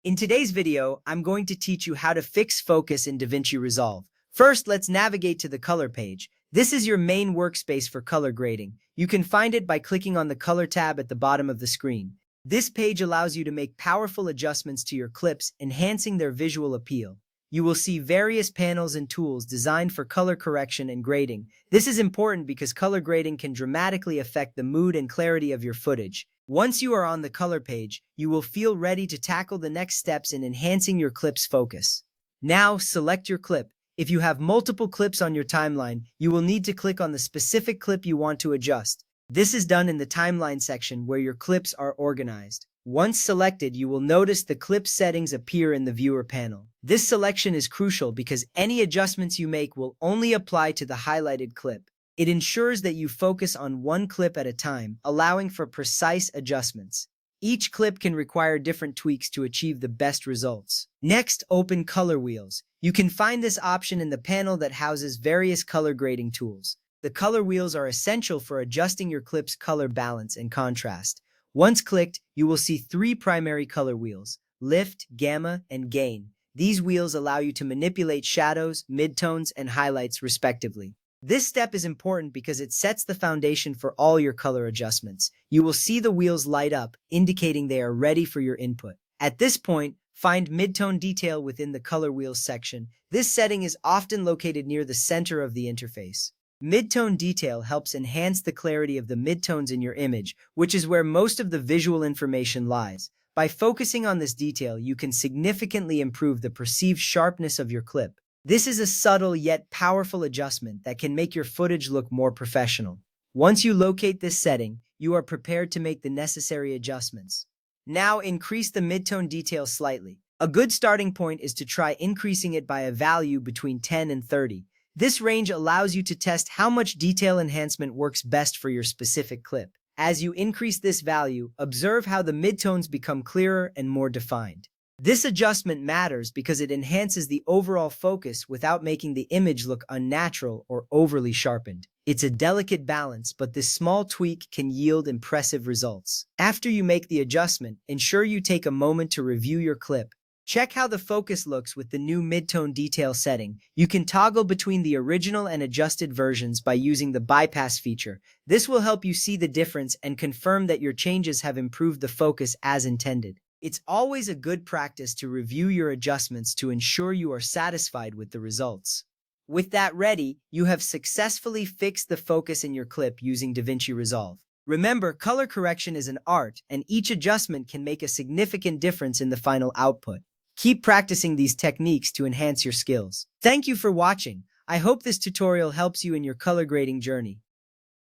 In today's video, I'm going to teach you how to fix focus in Davinci Resolve. First, let's navigate to the color page. This is your main workspace for color grading. You can find it by clicking on the color tab at the bottom of the screen. This page allows you to make powerful adjustments to your clips, enhancing their visual appeal. You will see various panels and tools designed for color correction and grading. This is important because color grading can dramatically affect the mood and clarity of your footage. Once you are on the color page, you will feel ready to tackle the next steps in enhancing your clip's focus. Now, select your clip. If you have multiple clips on your timeline, you will need to click on the specific clip you want to adjust. This is done in the timeline section where your clips are organized. Once selected, you will notice the clip settings appear in the viewer panel. This selection is crucial because any adjustments you make will only apply to the highlighted clip. It ensures that you focus on one clip at a time, allowing for precise adjustments. Each clip can require different tweaks to achieve the best results. Next, open Color Wheels. You can find this option in the panel that houses various color grading tools. The color wheels are essential for adjusting your clip's color balance and contrast. Once clicked, you will see three primary color wheels: lift, gamma, and gain. These wheels allow you to manipulate shadows, midtones, and highlights respectively. This step is important because it sets the foundation for all your color adjustments. You will see the wheels light up, indicating they are ready for your input. At this point, find midtone detail within the color wheels section. This setting is often located near the center of the interface. Midtone detail helps enhance the clarity of the midtones in your image, which is where most of the visual information lies. By focusing on this detail, you can significantly improve the perceived sharpness of your clip. This is a subtle yet powerful adjustment that can make your footage look more professional. Once you locate this setting, you are prepared to make the necessary adjustments. Now increase the midtone detail slightly. A good starting point is to try increasing it by a value between 10 and 30. This range allows you to test how much detail enhancement works best for your specific clip. As you increase this value, observe how the midtones become clearer and more defined. This adjustment matters because it enhances the overall focus without making the image look unnatural or overly sharpened. It's a delicate balance, but this small tweak can yield impressive results. After you make the adjustment, ensure you take a moment to review your clip. Check how the focus looks with the new midtone detail setting. You can toggle between the original and adjusted versions by using the bypass feature. This will help you see the difference and confirm that your changes have improved the focus as intended. It's always a good practice to review your adjustments to ensure you are satisfied with the results. With that ready, you have successfully fixed the focus in your clip using Davinci Resolve. Remember, color correction is an art, and each adjustment can make a significant difference in the final output. Keep practicing these techniques to enhance your skills. Thank you for watching. I hope this tutorial helps you in your color grading journey.